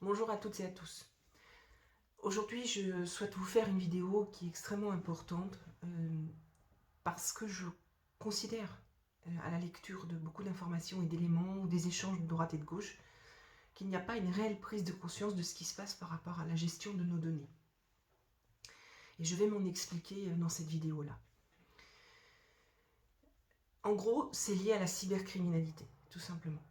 Bonjour à toutes et à tous. Aujourd'hui, je souhaite vous faire une vidéo qui est extrêmement importante parce que je considère, à la lecture de beaucoup d'informations et d'éléments ou des échanges de droite et de gauche, qu'il n'y a pas une réelle prise de conscience de ce qui se passe par rapport à la gestion de nos données. Et je vais m'en expliquer dans cette vidéo-là. En gros, c'est lié à la cybercriminalité, tout simplement.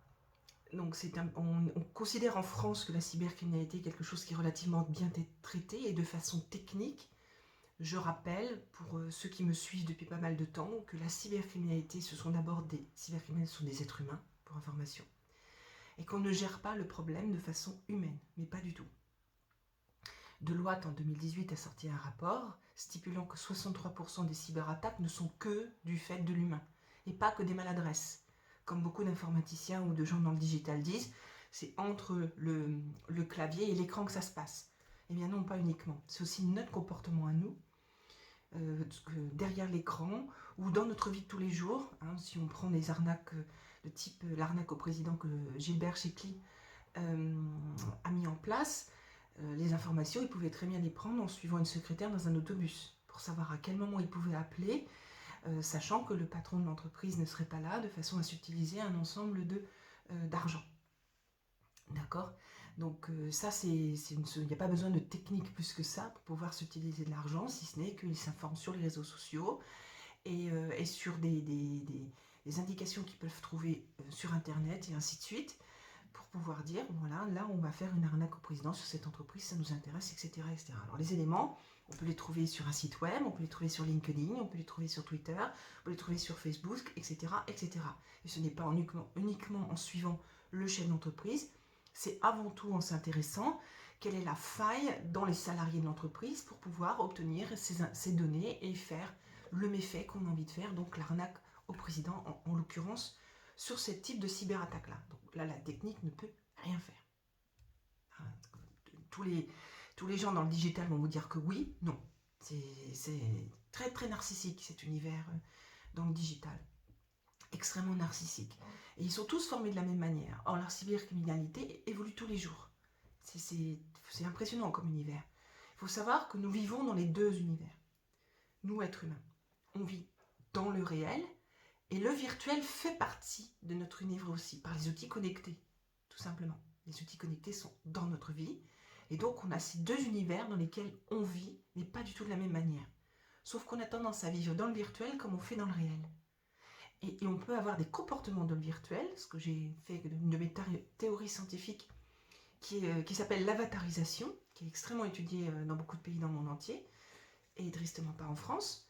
Donc on considère en France que la cybercriminalité est quelque chose qui est relativement bien traité et de façon technique. Je rappelle, pour ceux qui me suivent depuis pas mal de temps, que la cybercriminalité, ce sont d'abord des cybercriminels, ce sont des êtres humains, pour information, et qu'on ne gère pas le problème de façon humaine, mais pas du tout. Deloitte, en 2018, a sorti un rapport stipulant que 63% des cyberattaques ne sont que du fait de l'humain, et pas que des maladresses. Comme beaucoup d'informaticiens ou de gens dans le digital disent, c'est entre le clavier et l'écran que ça se passe. Eh bien non, pas uniquement. C'est aussi notre comportement à nous, derrière l'écran ou dans notre vie de tous les jours. Si on prend des arnaques de type l'arnaque au président que Gilbert Chekly a mis en place, les informations, il pouvait très bien les prendre en suivant une secrétaire dans un autobus pour savoir à quel moment il pouvait appeler, sachant que le patron de l'entreprise ne serait pas là, de façon à s'utiliser un ensemble d'argent. D'accord. Donc ça, il n'y a pas besoin de technique plus que ça pour pouvoir s'utiliser de l'argent, si ce n'est qu'il s'informe sur les réseaux sociaux et sur des indications qu'ils peuvent trouver sur Internet et ainsi de suite, pour pouvoir dire, voilà, là on va faire une arnaque au président sur cette entreprise, ça nous intéresse, etc., etc. Alors les éléments, on peut les trouver sur un site web, on peut les trouver sur LinkedIn, on peut les trouver sur Twitter, on peut les trouver sur Facebook, etc., etc. Et ce n'est pas uniquement en suivant le chef d'entreprise, c'est avant tout en s'intéressant quelle est la faille dans les salariés de l'entreprise pour pouvoir obtenir ces données et faire le méfait qu'on a envie de faire, donc l'arnaque au président, en l'occurrence, sur ce type de cyberattaque-là. Donc là, la technique ne peut rien faire. Tous les gens dans le digital vont vous dire que oui, non. C'est très très narcissique cet univers dans le digital. Extrêmement narcissique. Et ils sont tous formés de la même manière. Or, la cybercriminalité évolue tous les jours. C'est impressionnant comme univers. Il faut savoir que nous vivons dans les deux univers. Nous, êtres humains, on vit dans le réel et le virtuel fait partie de notre univers aussi, par les outils connectés, tout simplement. Les outils connectés sont dans notre vie et donc on a ces deux univers dans lesquels on vit, mais pas du tout de la même manière. Sauf qu'on a tendance à vivre dans le virtuel comme on fait dans le réel. Et on peut avoir des comportements dans le virtuel, ce que j'ai fait une de mes théories scientifiques qui s'appelle l'avatarisation, qui est extrêmement étudiée dans beaucoup de pays dans le monde entier, et tristement pas en France.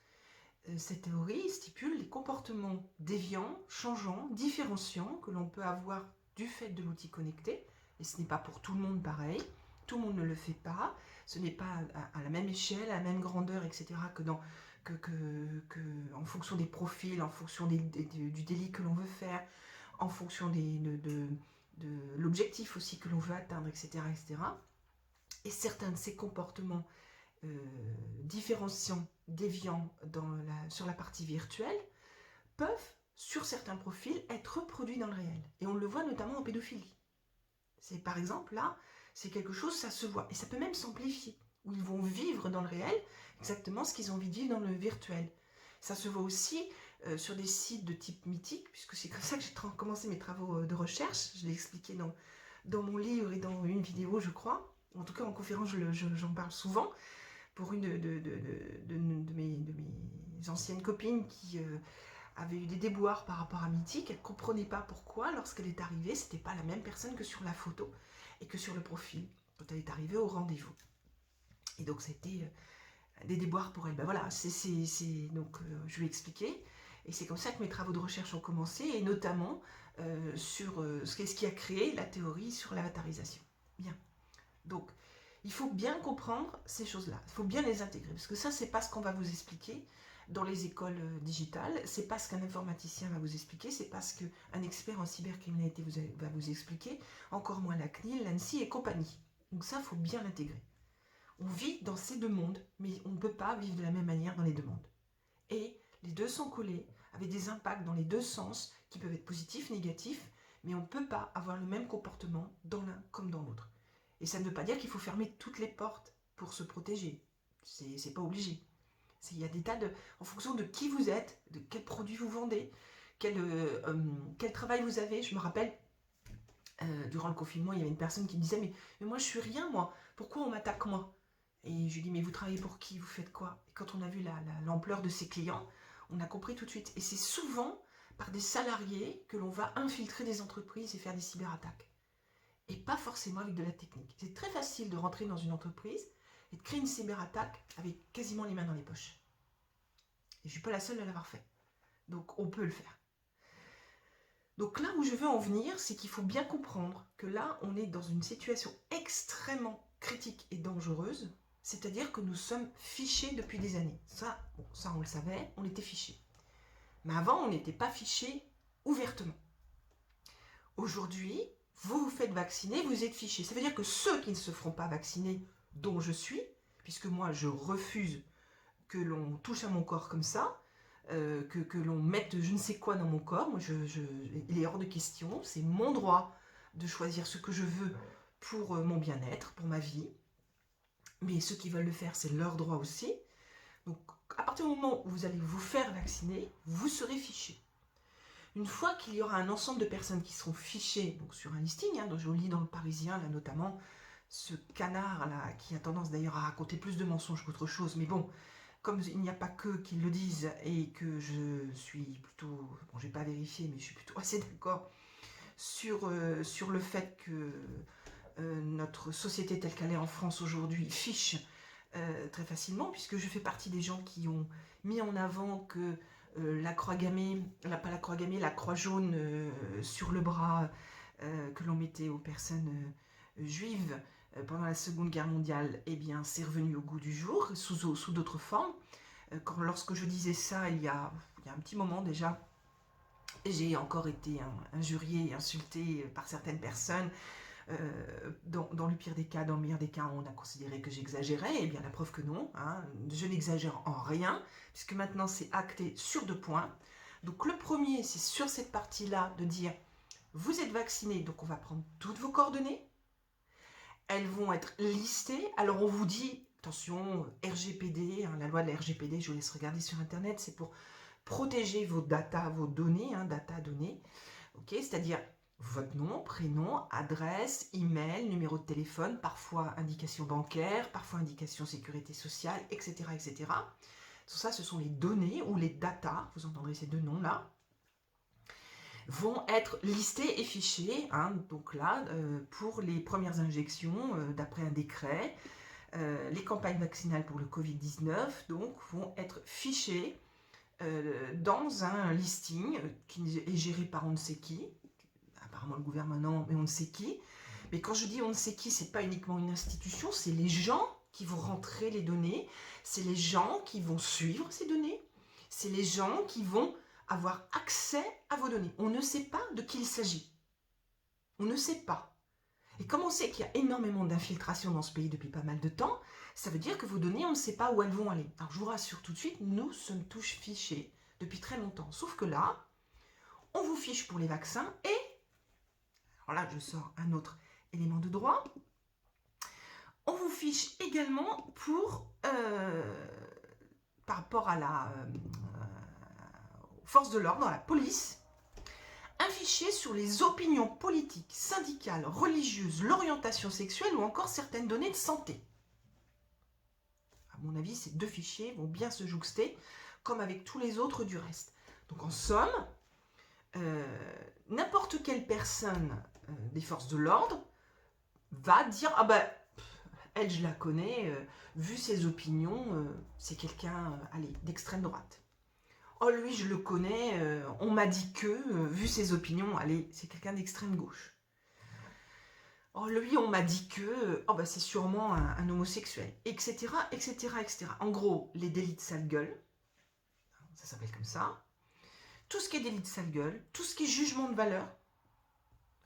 Cette théorie stipule les comportements déviants, changeants, différenciants que l'on peut avoir du fait de l'outil connecté, et ce n'est pas pour tout le monde pareil, tout le monde ne le fait pas, ce n'est pas à la même échelle, à la même grandeur, etc., en fonction des profils, en fonction du délit que l'on veut faire, en fonction de l'objectif aussi que l'on veut atteindre, etc., etc. Et certains de ces comportements différenciants, déviants sur la partie virtuelle, peuvent, sur certains profils, être reproduits dans le réel. Et on le voit notamment en pédophilie. C'est par exemple là, c'est quelque chose, ça se voit. Et ça peut même s'amplifier, où ils vont vivre dans le réel exactement ce qu'ils ont envie de vivre dans le virtuel. Ça se voit aussi sur des sites de type mythique, puisque c'est comme ça que j'ai commencé mes travaux de recherche. Je l'ai expliqué dans mon livre et dans une vidéo, je crois. En tout cas, en conférence, j'en parle souvent. Pour une de mes anciennes copines qui avait eu des déboires par rapport à Mythique. Elle ne comprenait pas pourquoi, lorsqu'elle est arrivée, c'était pas la même personne que sur la photo et que sur le profil, quand elle est arrivée au rendez-vous. Et donc, c'était des déboires pour elle. Ben voilà, donc je lui ai expliqué. Et c'est comme ça que mes travaux de recherche ont commencé, et notamment sur ce qui a créé la théorie sur l'avatarisation. Bien. Donc, il faut bien comprendre ces choses-là, il faut bien les intégrer, parce que ça, c'est pas ce qu'on va vous expliquer dans les écoles digitales, c'est pas ce qu'un informaticien va vous expliquer, c'est pas ce qu'un expert en cybercriminalité va vous expliquer, encore moins la CNIL, l'ANSSI et compagnie. Donc ça, il faut bien l'intégrer. On vit dans ces deux mondes, mais on ne peut pas vivre de la même manière dans les deux mondes. Et les deux sont collés, avec des impacts dans les deux sens, qui peuvent être positifs, négatifs, mais on ne peut pas avoir le même comportement dans l'un comme dans l'autre. Et ça ne veut pas dire qu'il faut fermer toutes les portes pour se protéger. C'est pas obligé. Il y a des tas de... En fonction de qui vous êtes, de quel produit vous vendez, quel travail vous avez. Je me rappelle, durant le confinement, il y avait une personne qui me disait mais moi je suis rien, moi. Pourquoi on m'attaque, moi? Et je lui dis mais vous travaillez pour qui? Vous faites quoi? Et quand on a vu l'ampleur de ses clients, on a compris tout de suite. Et c'est souvent par des salariés que l'on va infiltrer des entreprises et faire des cyberattaques. Et pas forcément avec de la technique. C'est très facile de rentrer dans une entreprise et de créer une cyberattaque avec quasiment les mains dans les poches. Et je ne suis pas la seule à l'avoir fait. Donc on peut le faire. Donc là où je veux en venir, c'est qu'il faut bien comprendre que là, on est dans une situation extrêmement critique et dangereuse, c'est-à-dire que nous sommes fichés depuis des années. Ça on le savait, on était fichés. Mais avant, on n'était pas fichés ouvertement. Aujourd'hui, vous vous faites vacciner, vous êtes fichés. Ça veut dire que ceux qui ne se feront pas vacciner, dont je suis, puisque moi je refuse que l'on touche à mon corps comme ça, que l'on mette je ne sais quoi dans mon corps, moi il est hors de question, c'est mon droit de choisir ce que je veux pour mon bien-être, pour ma vie, mais ceux qui veulent le faire, c'est leur droit aussi. Donc à partir du moment où vous allez vous faire vacciner, vous serez fiché. Une fois qu'il y aura un ensemble de personnes qui seront fichées donc sur un listing, dont je lis dans le Parisien, là notamment, ce canard là, qui a tendance d'ailleurs à raconter plus de mensonges qu'autre chose, mais bon, comme il n'y a pas qu'eux qui le disent et que je suis plutôt, bon je n'ai pas vérifié, mais je suis plutôt assez d'accord sur le fait que notre société telle qu'elle est en France aujourd'hui fiche très facilement, puisque je fais partie des gens qui ont mis en avant que la croix gammée, pas la croix gammée, la croix jaune sur le bras que l'on mettait aux personnes juives pendant la Seconde Guerre mondiale, eh bien, c'est revenu au goût du jour, sous d'autres formes. Lorsque je disais ça, il y a un petit moment déjà, j'ai encore été injuriée et insultée par certaines personnes. Dans le pire des cas, dans le meilleur des cas, on a considéré que j'exagérais. Eh bien, la preuve que non, je n'exagère en rien, puisque maintenant c'est acté sur 2 points. Donc le premier, c'est sur cette partie-là de dire, vous êtes vacciné, donc on va prendre toutes vos coordonnées. Elles vont être listées. Alors on vous dit, attention, RGPD, la loi de la RGPD, je vous laisse regarder sur Internet, c'est pour protéger vos data, vos données, données, ok, c'est-à-dire votre nom, prénom, adresse, email, numéro de téléphone, parfois indication bancaire, parfois indication sécurité sociale, etc., etc. Tout ça, ce sont les données ou les data, vous entendrez ces 2 noms-là, vont être listés et fichés, donc là, pour les premières injections, d'après un décret, les campagnes vaccinales pour le Covid-19, donc, vont être fichées dans un listing qui est géré par on ne sait qui, apparemment le gouvernement, mais on ne sait qui. Mais quand je dis on ne sait qui, c'est pas uniquement une institution, c'est les gens qui vont rentrer les données, c'est les gens qui vont suivre ces données, c'est les gens qui vont avoir accès à vos données. On ne sait pas de qui il s'agit. On ne sait pas. Et comme on sait qu'il y a énormément d'infiltration dans ce pays depuis pas mal de temps, ça veut dire que vos données, on ne sait pas où elles vont aller. Alors je vous rassure tout de suite, nous sommes tous fichés depuis très longtemps. Sauf que là, on vous fiche pour les vaccins et, alors là je sors un autre élément de droit, on vous fiche également pour, par rapport à aux forces de l'ordre, à la police, un fichier sur les opinions politiques, syndicales, religieuses, l'orientation sexuelle ou encore certaines données de santé. À mon avis, ces 2 fichiers vont bien se jouxter, comme avec tous les autres du reste. Donc en somme, n'importe quelle personne des forces de l'ordre va dire « Ah ben, elle, je la connais, vu ses opinions, c'est quelqu'un, d'extrême droite. Oh, lui, je le connais, on m'a dit que, vu ses opinions, c'est quelqu'un d'extrême gauche. Oh, lui, on m'a dit que, c'est sûrement un homosexuel, etc., etc., etc. » En gros, les délits de sale gueule, ça s'appelle comme ça, tout ce qui est délit de sale gueule, tout ce qui est jugement de valeur,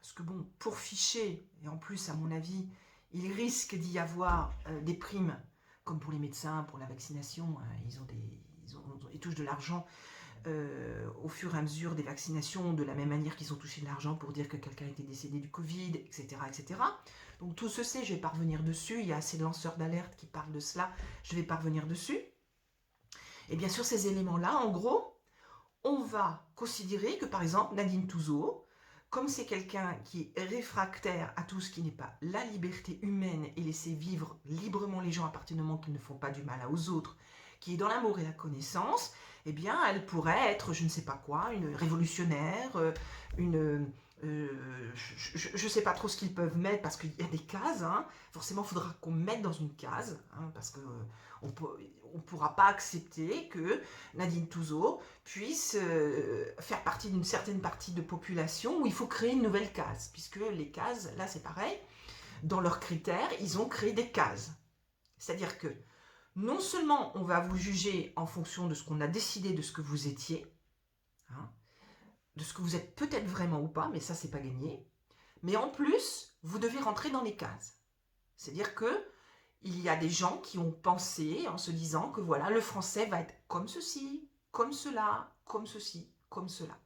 parce que bon, pour ficher, et en plus, à mon avis, il risque d'y avoir des primes, comme pour les médecins, pour la vaccination, ils touchent de l'argent au fur et à mesure des vaccinations, de la même manière qu'ils ont touché de l'argent pour dire que quelqu'un était décédé du Covid, etc., etc. Donc tout ceci, je vais pas revenir dessus, il y a assez de lanceurs d'alerte qui parlent de cela, je vais pas revenir dessus. Et bien sûr, ces éléments-là, en gros, on va considérer que, par exemple, Nadine Touzeau, comme c'est quelqu'un qui est réfractaire à tout ce qui n'est pas la liberté humaine et laisser vivre librement les gens à partir du moment qu'ils ne font pas du mal aux autres, qui est dans l'amour et la connaissance, eh bien, elle pourrait être, je ne sais pas quoi, une révolutionnaire, une... je ne sais pas trop ce qu'ils peuvent mettre parce qu'il y a des cases, hein. Forcément, il faudra qu'on mette dans une case, hein, parce que on ne pourra pas accepter que Nadine Touzeau puisse faire partie d'une certaine partie de population où il faut créer une nouvelle case, puisque les cases, là c'est pareil, dans leurs critères, ils ont créé des cases. C'est-à-dire que non seulement on va vous juger en fonction de ce qu'on a décidé de ce que vous étiez, hein, de ce que vous êtes peut-être vraiment ou pas, mais ça c'est pas gagné, mais en plus, vous devez rentrer dans les cases. C'est-à-dire que il y a des gens qui ont pensé en se disant que voilà, le français va être comme ceci, comme cela, comme ceci, comme cela.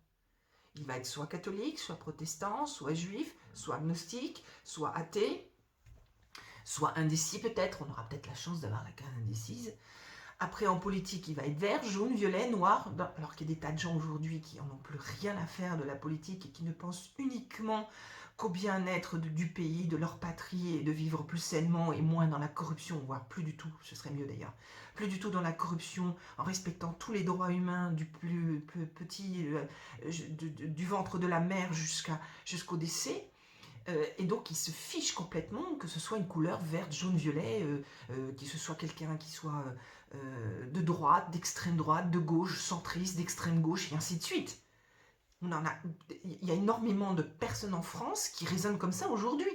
Il va être soit catholique, soit protestant, soit juif, soit agnostique, soit athée, soit indécis peut-être. On aura peut-être la chance d'avoir la case indécise. Après, en politique, il va être vert, jaune, violet, noir. Alors qu'il y a des tas de gens aujourd'hui qui n'en ont plus rien à faire de la politique et qui ne pensent uniquement qu'au bien-être du pays, de leur patrie et de vivre plus sainement et moins dans la corruption, voire plus du tout, ce serait mieux d'ailleurs, plus du tout dans la corruption, en respectant tous les droits humains du plus petit, du ventre de la mère jusqu'au décès. Et donc, ils se fichent complètement que ce soit une couleur verte, jaune, violet, que ce soit quelqu'un qui soit de droite, d'extrême droite, de gauche, centriste, d'extrême gauche, et ainsi de suite. Il y a énormément de personnes en France qui raisonnent comme ça aujourd'hui,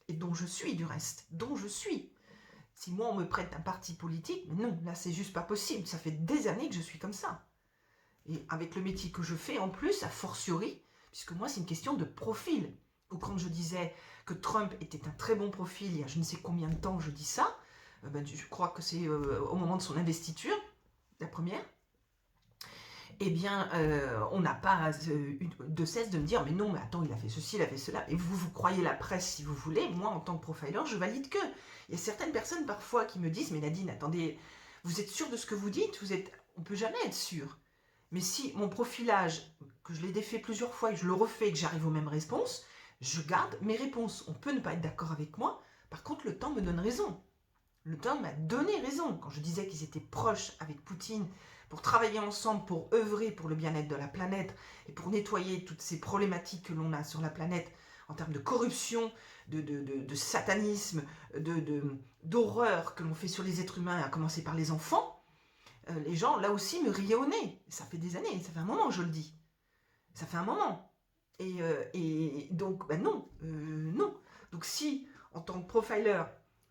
et dont je suis du reste, dont je suis. Si moi on me prête un parti politique, mais non, là c'est juste pas possible, ça fait des années que je suis comme ça. Et avec le métier que je fais en plus, a fortiori, puisque moi c'est une question de profil. Ou quand je disais que Trump était un très bon profil, il y a je ne sais combien de temps je dis ça, je crois que c'est au moment de son investiture, la première, eh bien, on n'a pas de cesse de me dire, mais non, mais attends, il a fait ceci, il a fait cela, et vous croyez la presse si vous voulez, moi, en tant que profiler, je valide que. Il y a certaines personnes parfois qui me disent, mais Nadine, attendez, vous êtes sûr de ce que vous dites? On ne peut jamais être sûr. Mais si mon profilage, que je l'ai défait plusieurs fois et que je le refais et que j'arrive aux mêmes réponses, je garde mes réponses. On peut ne pas être d'accord avec moi, par contre, le temps me donne raison. Le temps m'a donné raison quand je disais qu'ils étaient proches avec Poutine pour travailler ensemble, pour œuvrer pour le bien-être de la planète et pour nettoyer toutes ces problématiques que l'on a sur la planète en termes de corruption, de satanisme, d'horreur que l'on fait sur les êtres humains, à commencer par les enfants. Les gens, là aussi, me riaient au nez. Ça fait des années, ça fait un moment, je le dis. Ça fait un moment. Et donc, ben non, non. Donc si, en tant que profiler,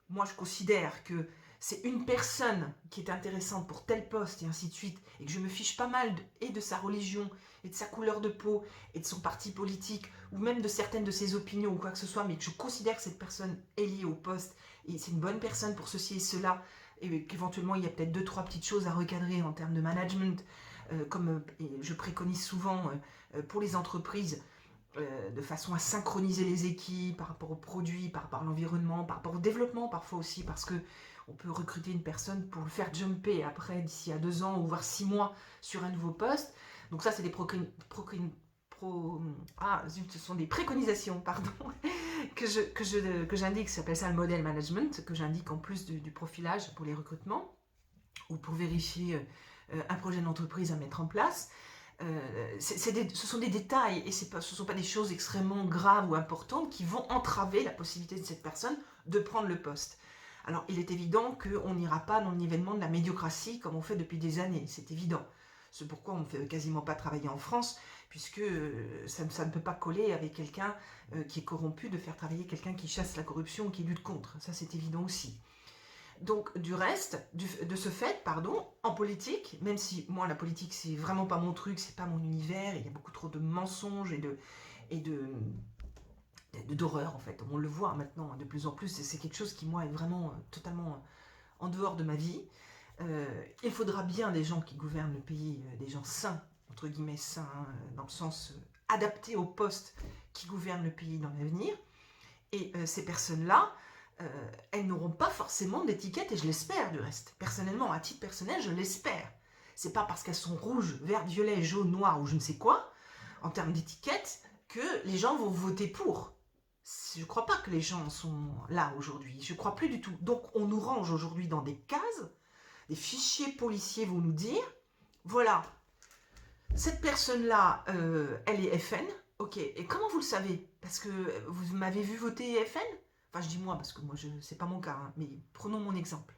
moi je considère que c'est une personne qui est intéressante pour tel poste et ainsi de suite, et que je me fiche pas mal et de sa religion, et de sa couleur de peau, et de son parti politique, ou même de certaines de ses opinions, ou quoi que ce soit, mais que je considère que cette personne est liée au poste, et c'est une bonne personne pour ceci et cela, et qu'éventuellement il y a peut-être 2-3 petites choses à recadrer en termes de management, comme je préconise souvent pour les entreprises, de façon à synchroniser les équipes par rapport aux produits, par rapport à l'environnement, par rapport au développement parfois aussi, parce que on peut recruter une personne pour le faire jumper après d'ici à 2 ans ou voire 6 mois sur un nouveau poste. Donc ça c'est des ce sont des préconisations pardon, que j'indique, ça s'appelle ça le modèle management, que j'indique en plus du profilage pour les recrutements ou pour vérifier un projet d'entreprise à mettre en place. Ce sont des détails et ce ne sont pas des choses extrêmement graves ou importantes qui vont entraver la possibilité de cette personne de prendre le poste. Alors il est évident qu'on n'ira pas dans le nivellement de la médiocratie comme on fait depuis des années, c'est évident. C'est pourquoi on ne fait quasiment pas travailler en France, puisque ça ne peut pas coller avec quelqu'un qui est corrompu, de faire travailler quelqu'un qui chasse la corruption ou qui lutte contre, ça c'est évident aussi. Donc du reste, de ce fait, pardon, en politique, même si moi la politique c'est vraiment pas mon truc, c'est pas mon univers, il y a beaucoup trop de mensonges d'horreur en fait. On le voit maintenant de plus en plus, c'est quelque chose qui moi est vraiment totalement en dehors de ma vie. Il faudra bien des gens qui gouvernent le pays, des gens sains, entre guillemets sains, dans le sens adapté au poste qui gouverne le pays dans l'avenir. Et ces personnes-là, elles n'auront pas forcément d'étiquette, et je l'espère du reste. Personnellement, à titre personnel, je l'espère. C'est pas parce qu'elles sont rouges, vertes, violets, jaunes, noirs ou je ne sais quoi, en termes d'étiquette, que les gens vont voter pour. Je ne crois pas que les gens sont là aujourd'hui. Je ne crois plus du tout. Donc on nous range aujourd'hui dans des cases. Des fichiers policiers vont nous dire, voilà, cette personne-là, elle est FN. Ok, et comment vous le savez? Parce que vous m'avez vu voter FN? Enfin, je dis moi, parce que moi, c'est pas mon cas, hein, mais prenons mon exemple.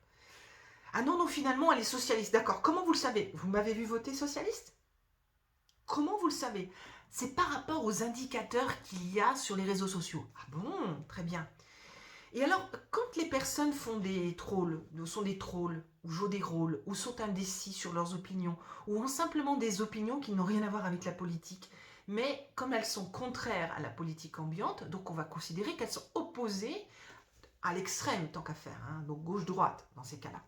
Ah non, non, finalement, elle est socialiste. D'accord, comment vous le savez? Vous m'avez vu voter socialiste? Comment vous le savez? C'est par rapport aux indicateurs qu'il y a sur les réseaux sociaux. Ah bon, très bien. Et alors, quand les personnes font des trolls, sont des trolls, ou jouent des rôles, ou sont indécis sur leurs opinions, ou ont simplement des opinions qui n'ont rien à voir avec la politique, mais comme elles sont contraires à la politique ambiante, donc on va considérer qu'elles sont opposées à l'extrême, tant qu'à faire, hein, donc gauche-droite, dans ces cas-là.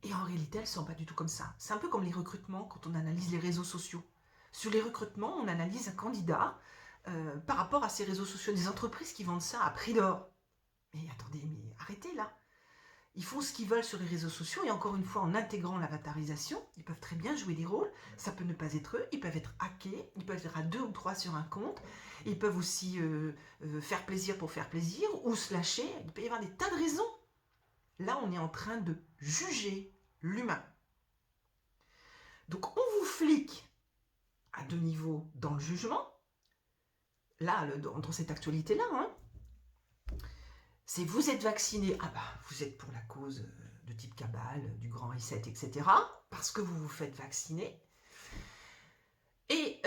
Et en réalité, elles ne sont pas du tout comme ça. C'est un peu comme les recrutements, quand on analyse les réseaux sociaux. Sur les recrutements, on analyse un candidat par rapport à ces réseaux sociaux, des entreprises qui vendent ça à prix d'or. Mais attendez, mais arrêtez là. Ils font ce qu'ils veulent sur les réseaux sociaux et encore une fois, en intégrant l'avatarisation, ils peuvent très bien jouer des rôles. Ça peut ne pas être eux, ils peuvent être hackés, ils peuvent être à 2 ou 3 sur un compte. Ils peuvent aussi faire plaisir pour faire plaisir ou se lâcher. Il peut y avoir des tas de raisons. Là, on est en train de juger l'humain. Donc, on vous flique à 2 niveaux dans le jugement. Là, dans cette actualité-là, hein, c'est vous êtes vacciné, ah bah vous êtes pour la cause de type cabale, du grand reset, etc. Parce que vous vous faites vacciner. Et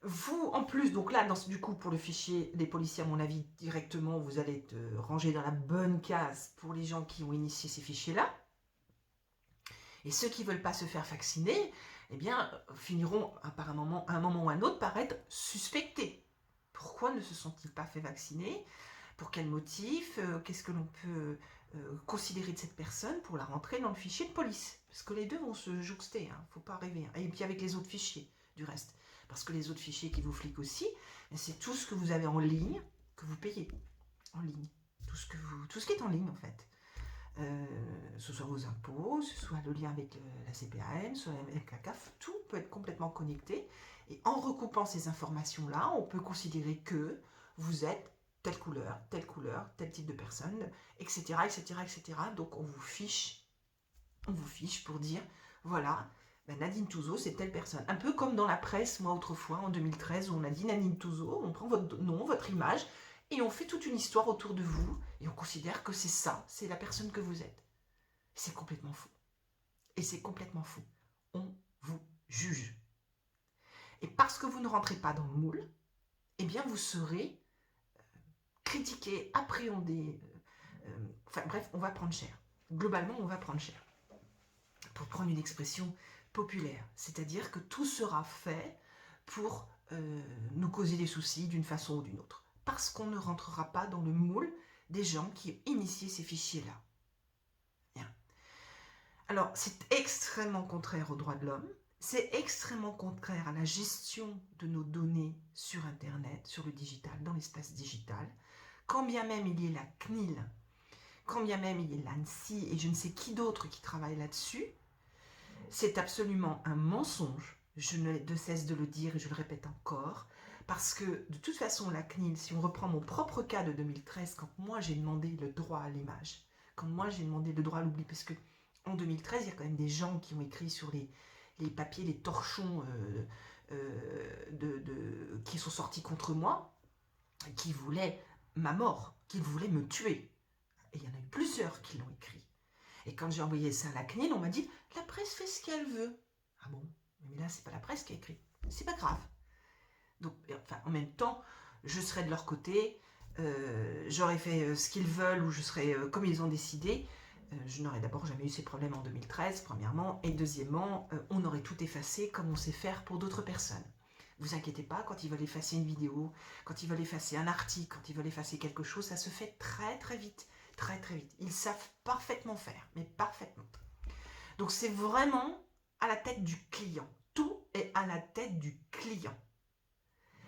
vous, en plus, donc là, du coup, pour le fichier des policiers, à mon avis, directement, vous allez être rangé dans la bonne case pour les gens qui ont initié ces fichiers-là. Et ceux qui ne veulent pas se faire vacciner, eh bien, finiront à un moment ou à un autre par être suspectés. Pourquoi ne se sont-ils pas fait vacciner? Pour quel motif? Qu'est-ce que l'on peut considérer de cette personne pour la rentrer dans le fichier de police? Parce que les deux vont se jouxter, hein, faut pas rêver. Hein. Et puis avec les autres fichiers, du reste. Parce que les autres fichiers qui vous fliquent aussi, c'est tout ce que vous avez en ligne que vous payez. En ligne. Tout ce qui est en ligne, en fait. Ce soit vos impôts, ce soit le lien avec la CPAM, soit avec la CAF, tout peut être complètement connecté. Et en recoupant ces informations-là, on peut considérer que vous êtes telle couleur, tel type de personne, etc., etc., etc. Donc on vous fiche pour dire, voilà, ben Nadine Touzeau, c'est telle personne. Un peu comme dans la presse, moi autrefois, en 2013, où on a dit Nadine Touzeau, on prend votre nom, votre image, et on fait toute une histoire autour de vous, et on considère que c'est ça, c'est la personne que vous êtes. C'est complètement faux. Et c'est complètement faux. On vous juge. Et parce que vous ne rentrez pas dans le moule, eh bien vous serez critiqué, appréhendé. Enfin bref, on va prendre cher. Globalement, on va prendre cher. Pour prendre une expression populaire. C'est-à-dire que tout sera fait pour nous causer des soucis d'une façon ou d'une autre. Parce qu'on ne rentrera pas dans le moule des gens qui ont initié ces fichiers-là. Bien. Alors, c'est extrêmement contraire aux droits de l'homme. C'est extrêmement contraire à la gestion de nos données sur Internet, sur le digital, dans l'espace digital. Quand bien même il y ait la CNIL, quand bien même il y ait l'ANSSI et je ne sais qui d'autre qui travaille là-dessus, c'est absolument un mensonge. Je ne cesse de le dire et je le répète encore, parce que de toute façon la CNIL, si on reprend mon propre cas de 2013, quand moi j'ai demandé le droit à l'image, quand moi j'ai demandé le droit à l'oubli, parce que en 2013, il y a quand même des gens qui ont écrit sur les papiers, les torchons qui sont sortis contre moi, qui voulaient ma mort, qui voulaient me tuer. Et il y en a eu plusieurs qui l'ont écrit. Et quand j'ai envoyé ça à la CNIL, on m'a dit « La presse fait ce qu'elle veut ». Ah bon? Mais là, c'est pas la presse qui a écrit. C'est pas grave. Donc, enfin, en même temps, je serais de leur côté, j'aurais fait ce qu'ils veulent ou je serais comme ils ont décidé. Je n'aurais d'abord jamais eu ces problèmes en 2013, premièrement, et deuxièmement, on aurait tout effacé comme on sait faire pour d'autres personnes. Vous inquiétez pas, quand ils veulent effacer une vidéo, quand ils veulent effacer un article, quand ils veulent effacer quelque chose, ça se fait très très vite. très très vite. Ils savent parfaitement faire, mais parfaitement. Donc c'est vraiment à la tête du client. Tout est à la tête du client.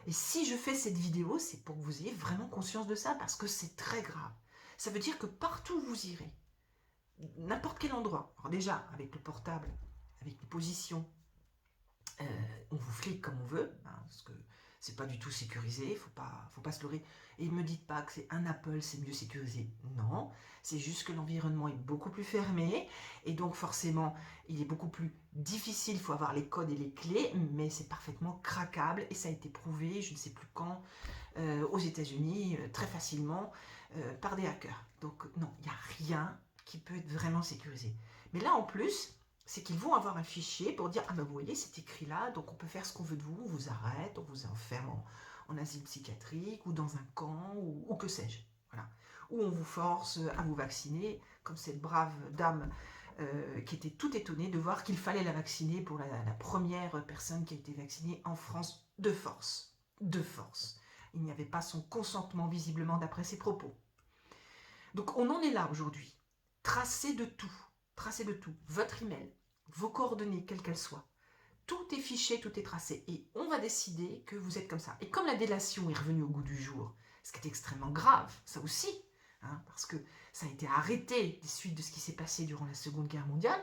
Et si je fais cette vidéo, c'est pour que vous ayez vraiment conscience de ça, parce que c'est très grave. Ça veut dire que partout où vous irez, n'importe quel endroit, alors déjà avec le portable, avec les positions, on vous flique comme on veut, hein, parce que c'est pas du tout sécurisé, faut pas se leurrer. Et ne me dites pas que c'est un Apple, c'est mieux sécurisé. Non, c'est juste que l'environnement est beaucoup plus fermé, et donc forcément, il est beaucoup plus difficile, il faut avoir les codes et les clés, mais c'est parfaitement craquable, et ça a été prouvé, je ne sais plus quand, aux États-Unis, très facilement, par des hackers. Donc non, il n'y a rien qui peut être vraiment sécurisé. Mais là, en plus, c'est qu'ils vont avoir un fichier pour dire « Ah ben vous voyez, c'est écrit là, donc on peut faire ce qu'on veut de vous, on vous arrête, on vous enferme en asile psychiatrique ou dans un camp ou que sais-je. » Voilà. Ou on vous force à vous vacciner, comme cette brave dame qui était toute étonnée de voir qu'il fallait la vacciner pour la première personne qui a été vaccinée en France de force. De force. Il n'y avait pas son consentement visiblement d'après ses propos. Donc on en est là aujourd'hui. Tracez de tout. Tracez de tout. Votre email, vos coordonnées, quelles qu'elles soient. Tout est fiché, tout est tracé. Et on va décider que vous êtes comme ça. Et comme la délation est revenue au goût du jour, ce qui est extrêmement grave, ça aussi, hein, parce que ça a été arrêté des suites de ce qui s'est passé durant la Seconde Guerre mondiale,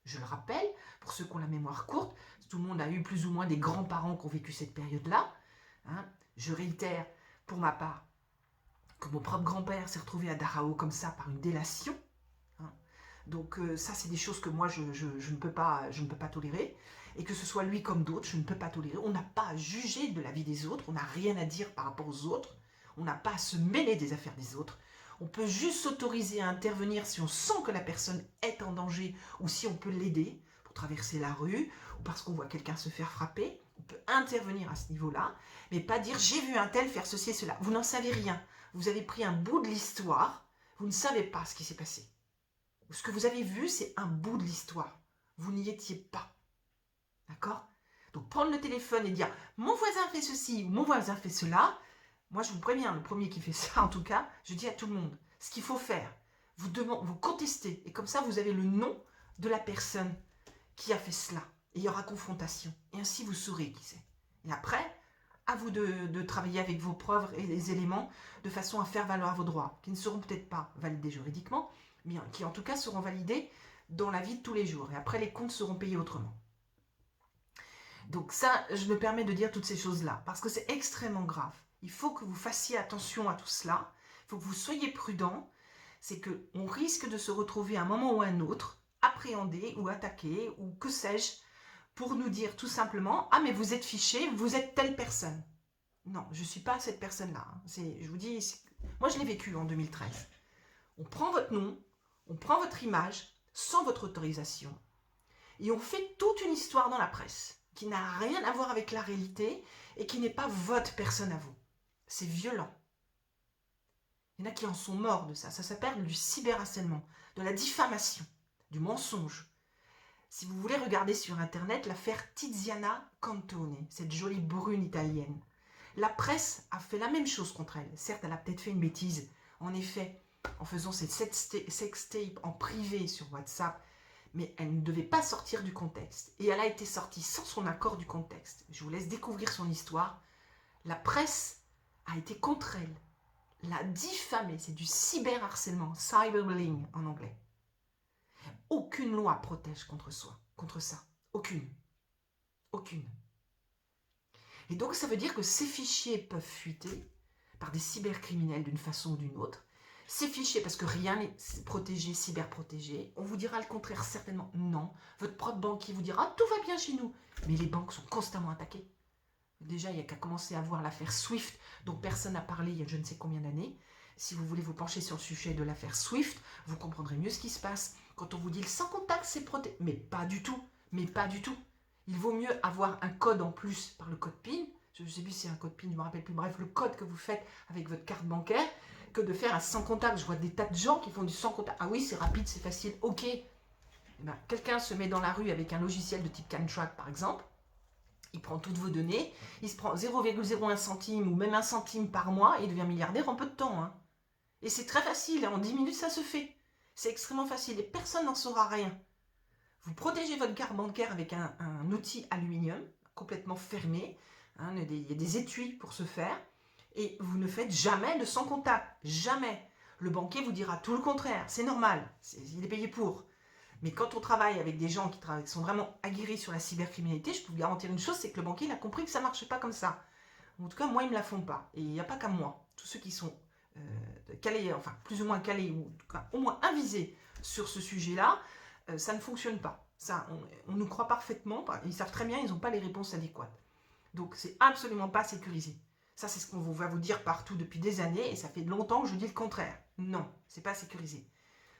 je le rappelle, pour ceux qui ont la mémoire courte, tout le monde a eu plus ou moins des grands-parents qui ont vécu cette période-là. Hein. Je réitère, pour ma part, que mon propre grand-père s'est retrouvé à Dachau comme ça par une délation. Hein. Donc ça, c'est des choses que moi, je ne peux pas tolérer. Et que ce soit lui comme d'autres, je ne peux pas tolérer. On n'a pas à juger de la vie des autres, on n'a rien à dire par rapport aux autres, on n'a pas à se mêler des affaires des autres. On peut juste s'autoriser à intervenir si on sent que la personne est en danger ou si on peut l'aider pour traverser la rue ou parce qu'on voit quelqu'un se faire frapper. On peut intervenir à ce niveau-là, mais pas dire « j'ai vu un tel faire ceci et cela ». Vous n'en savez rien. Vous avez pris un bout de l'histoire, vous ne savez pas ce qui s'est passé. Ce que vous avez vu, c'est un bout de l'histoire. Vous n'y étiez pas. D'accord? Donc prendre le téléphone et dire « mon voisin fait ceci » ou « mon voisin fait cela », moi je vous préviens, le premier qui fait ça en tout cas, je dis à tout le monde, ce qu'il faut faire, vous contestez, et comme ça vous avez le nom de la personne qui a fait cela. Et il y aura confrontation. Et ainsi vous saurez qui c'est. Et après, à vous de travailler avec vos preuves et les éléments de façon à faire valoir vos droits, qui ne seront peut-être pas validés juridiquement, mais qui en tout cas seront validés dans la vie de tous les jours. Et après, les comptes seront payés autrement. Donc ça, je me permets de dire toutes ces choses-là, parce que c'est extrêmement grave. Il faut que vous fassiez attention à tout cela, il faut que vous soyez prudents, c'est qu'on risque de se retrouver à un moment ou à un autre, appréhendé ou attaqué, ou que sais-je, pour nous dire tout simplement « Ah, mais vous êtes fiché, vous êtes telle personne ». Non, je ne suis pas cette personne-là. Je vous dis, moi je l'ai vécu en 2013. On prend votre nom, on prend votre image, sans votre autorisation, et on fait toute une histoire dans la presse qui n'a rien à voir avec la réalité et qui n'est pas votre personne à vous. C'est violent. Il y en a qui en sont morts de ça. Ça s'appelle du cyberharcèlement, de la diffamation, du mensonge. Si vous voulez regarder sur Internet l'affaire Tiziana Cantone, cette jolie brune italienne. La presse a fait la même chose contre elle. Certes, elle a peut-être fait une bêtise. En effet, en faisant cette sextape en privé sur WhatsApp, mais elle ne devait pas sortir du contexte. Et elle a été sortie sans son accord du contexte. Je vous laisse découvrir son histoire. La presse a été contre elle, l'a diffamée. C'est du cyberharcèlement, cyberbullying en anglais. Aucune loi protège contre ça. Aucune. Aucune. Et donc ça veut dire que ces fichiers peuvent fuiter par des cybercriminels d'une façon ou d'une autre. Ces fichiers, parce que rien n'est protégé, cyberprotégé, on vous dira le contraire certainement non. Votre propre banquier vous dira « tout va bien chez nous ». Mais les banques sont constamment attaquées. Déjà, il n'y a qu'à commencer à voir l'affaire SWIFT, dont personne n'a parlé il y a je ne sais combien d'années. Si vous voulez vous pencher sur le sujet de l'affaire SWIFT, vous comprendrez mieux ce qui se passe. Quand on vous dit « le sans contact, c'est protégé ». Mais pas du tout. Mais pas du tout. Il vaut mieux avoir un code en plus par le code PIN. Je ne sais plus si c'est un code PIN, je ne me rappelle plus. Bref, le code que vous faites avec votre carte bancaire, que de faire un sans contact. Je vois des tas de gens qui font du sans contact. Ah oui, c'est rapide, c'est facile, ok. Eh ben, quelqu'un se met dans la rue avec un logiciel de type CanTrack, par exemple. Il prend toutes vos données, il se prend 0,01 centime ou même 1 centime par mois et il devient milliardaire en peu de temps. Hein. Et c'est très facile, en 10 minutes ça se fait. C'est extrêmement facile et personne n'en saura rien. Vous protégez votre carte bancaire avec un outil aluminium complètement fermé. Hein, il y a des étuis pour ce faire. Et vous ne faites jamais de sans contact. Jamais. Le banquier vous dira tout le contraire. C'est normal. Il est payé pour. Mais quand on travaille avec des gens qui sont vraiment aguerris sur la cybercriminalité, je peux vous garantir une chose, c'est que le banquier il a compris que ça ne marche pas comme ça. En tout cas, moi, ils ne me la font pas. Et il n'y a pas qu'à moi. Tous ceux qui sont calés, enfin plus ou moins calés, ou en tout cas, au moins avisés sur ce sujet-là, ça ne fonctionne pas. Ça, on nous croit parfaitement. Ils savent très bien, ils n'ont pas les réponses adéquates. Donc, c'est absolument pas sécurisé. Ça, c'est ce qu'on va vous dire partout depuis des années, et ça fait longtemps que je dis le contraire. Non, c'est pas sécurisé.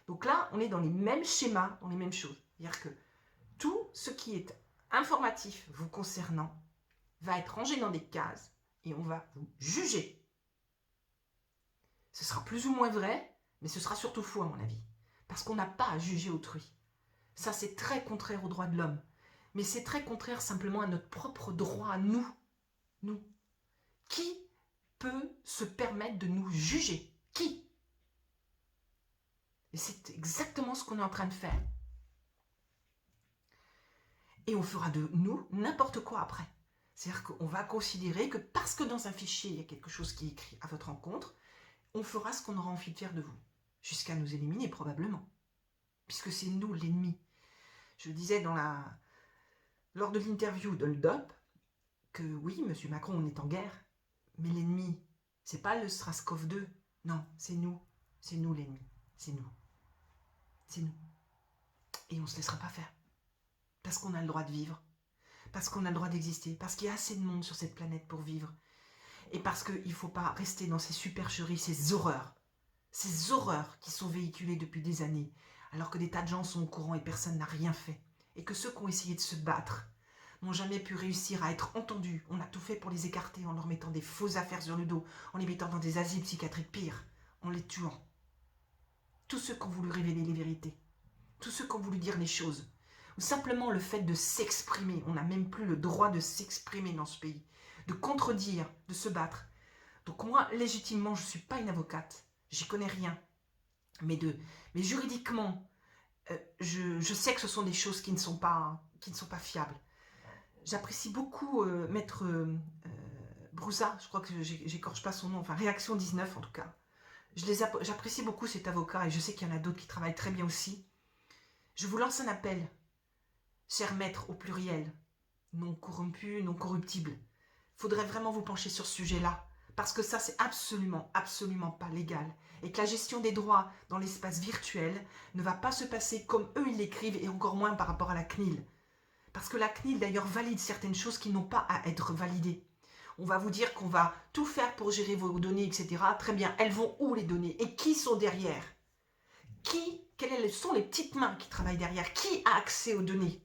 Donc là, on est dans les mêmes schémas, dans les mêmes choses. C'est-à-dire que tout ce qui est informatif vous concernant va être rangé dans des cases et on va vous juger. Ce sera plus ou moins vrai, mais ce sera surtout faux à mon avis. Parce qu'on n'a pas à juger autrui. Ça, c'est très contraire aux droits de l'homme. Mais c'est très contraire simplement à notre propre droit à nous. Nous. Qui peut se permettre de nous juger? Qui? Et c'est exactement ce qu'on est en train de faire. Et on fera de nous n'importe quoi après. C'est-à-dire qu'on va considérer que parce que dans un fichier, il y a quelque chose qui est écrit à votre encontre, on fera ce qu'on aura envie de faire de vous. Jusqu'à nous éliminer probablement. Puisque c'est nous l'ennemi. Je disais lors de l'interview de l'UDOP que oui, M. Macron, on est en guerre, mais l'ennemi, c'est pas le Strasskov 2. Non, c'est nous. C'est nous l'ennemi. C'est nous. C'est nous. Et on ne se laissera pas faire. Parce qu'on a le droit de vivre. Parce qu'on a le droit d'exister. Parce qu'il y a assez de monde sur cette planète pour vivre. Et parce qu'il ne faut pas rester dans ces supercheries, ces horreurs. Ces horreurs qui sont véhiculées depuis des années. Alors que des tas de gens sont au courant et personne n'a rien fait. Et que ceux qui ont essayé de se battre n'ont jamais pu réussir à être entendus. On a tout fait pour les écarter en leur mettant des fausses affaires sur le dos, en les mettant dans des asiles psychiatriques pires, en les tuant. Tous ceux qui ont voulu révéler les vérités. Tous ceux qui ont voulu dire les choses. Ou simplement le fait de s'exprimer. On n'a même plus le droit de s'exprimer dans ce pays. De contredire, de se battre. Donc moi, légitimement, je ne suis pas une avocate. J'y connais rien. Mais juridiquement, je sais que ce sont des choses qui ne sont pas fiables. J'apprécie beaucoup Maître Broussa, je crois que j'écorche pas son nom, enfin Réaction 19 en tout cas. J'apprécie beaucoup cet avocat et je sais qu'il y en a d'autres qui travaillent très bien aussi. Je vous lance un appel, cher maître au pluriel, non corrompu, non corruptible. Il faudrait vraiment vous pencher sur ce sujet-là, parce que ça c'est absolument, absolument pas légal. Et que la gestion des droits dans l'espace virtuel ne va pas se passer comme eux ils l'écrivent et encore moins par rapport à la CNIL. Parce que la CNIL d'ailleurs valide certaines choses qui n'ont pas à être validées. On va vous dire qu'on va tout faire pour gérer vos données, etc. Très bien, elles vont où les données? Et qui sont derrière? Quelles sont les petites mains qui travaillent derrière? Qui a accès aux données?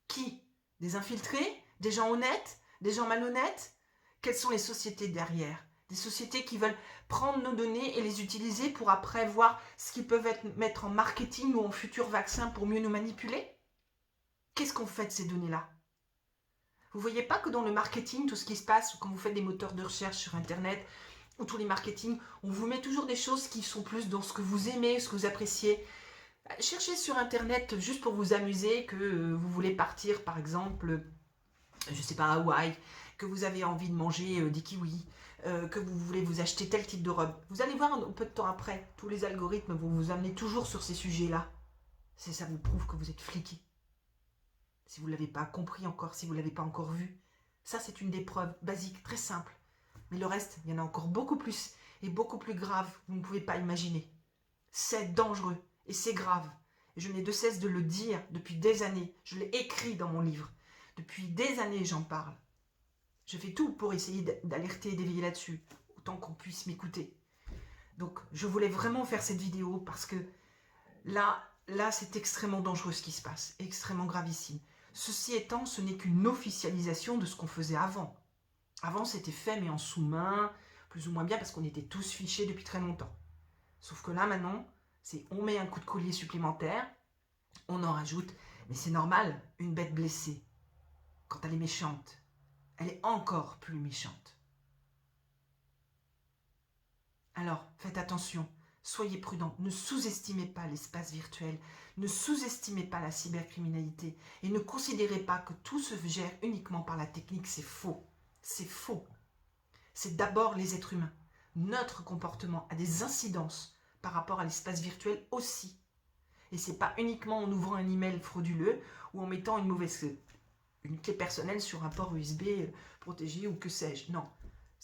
Qui? Des infiltrés? Des gens honnêtes? Des gens malhonnêtes? Quelles sont les sociétés derrière? Des sociétés qui veulent prendre nos données et les utiliser pour après voir ce qu'ils peuvent mettre en marketing ou en futur vaccin pour mieux nous manipuler? Qu'est-ce qu'on fait de ces données-là? Vous ne voyez pas que dans le marketing, tout ce qui se passe, quand vous faites des moteurs de recherche sur Internet, ou tous les marketing, on vous met toujours des choses qui sont plus dans ce que vous aimez, ce que vous appréciez. Cherchez sur Internet juste pour vous amuser, que vous voulez partir par exemple, je ne sais pas, à Hawaï, que vous avez envie de manger des kiwis, que vous voulez vous acheter tel type de robe. Vous allez voir un peu de temps après, tous les algorithmes vont vous amener toujours sur ces sujets-là. Ça vous prouve que vous êtes fliqué. Si vous ne l'avez pas compris encore, si vous ne l'avez pas encore vu. Ça, c'est une des preuves basiques, très simples. Mais le reste, il y en a encore beaucoup plus et beaucoup plus grave, vous ne pouvez pas imaginer. C'est dangereux et c'est grave. Et je n'ai de cesse de le dire depuis des années. Je l'ai écrit dans mon livre. Depuis des années, j'en parle. Je fais tout pour essayer d'alerter et d'éveiller là-dessus, autant qu'on puisse m'écouter. Donc, je voulais vraiment faire cette vidéo parce que là, c'est extrêmement dangereux ce qui se passe, extrêmement gravissime. Ceci étant, ce n'est qu'une officialisation de ce qu'on faisait avant. Avant, c'était fait, mais en sous-main, plus ou moins bien, parce qu'on était tous fichés depuis très longtemps. Sauf que là, maintenant, c'est on met un coup de collier supplémentaire, on en rajoute, mais c'est normal, une bête blessée, quand elle est méchante, elle est encore plus méchante. Alors, faites attention, soyez prudents, ne sous-estimez pas l'espace virtuel, ne sous-estimez pas la cybercriminalité et ne considérez pas que tout se gère uniquement par la technique, c'est faux. C'est faux. C'est d'abord les êtres humains. Notre comportement a des incidences par rapport à l'espace virtuel aussi. Et c'est pas uniquement en ouvrant un email frauduleux ou en mettant une clé personnelle sur un port USB protégé ou que sais-je. Non,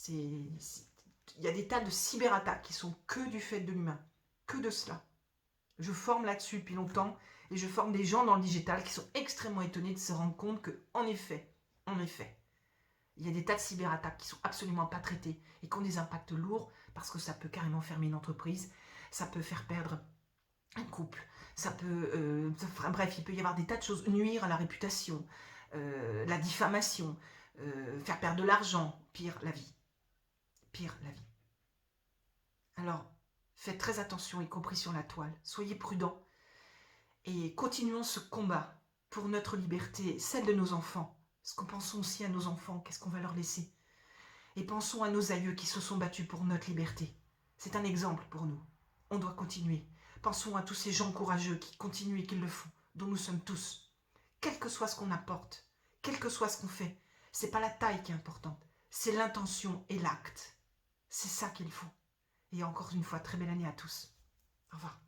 il y a des tas de cyberattaques qui sont que du fait de l'humain, que de cela. Je forme là-dessus depuis longtemps et je forme des gens dans le digital qui sont extrêmement étonnés de se rendre compte que, en effet, il y a des tas de cyberattaques qui sont absolument pas traitées et qui ont des impacts lourds parce que ça peut carrément fermer une entreprise, ça peut faire perdre un couple, ça peut, bref, il peut y avoir des tas de choses, nuire à la réputation, la diffamation, faire perdre de l'argent, pire la vie. Pire la vie. Alors, faites très attention, y compris sur la toile. Soyez prudents et continuons ce combat pour notre liberté, celle de nos enfants. Parce que pensons aussi à nos enfants, qu'est-ce qu'on va leur laisser? Et pensons à nos aïeux qui se sont battus pour notre liberté. C'est un exemple pour nous. On doit continuer. Pensons à tous ces gens courageux qui continuent et qui le font, dont nous sommes tous. Quel que soit ce qu'on apporte, quel que soit ce qu'on fait, c'est pas la taille qui est importante, c'est l'intention et l'acte. C'est ça qu'il faut. Et encore une fois, très belle année à tous. Au revoir.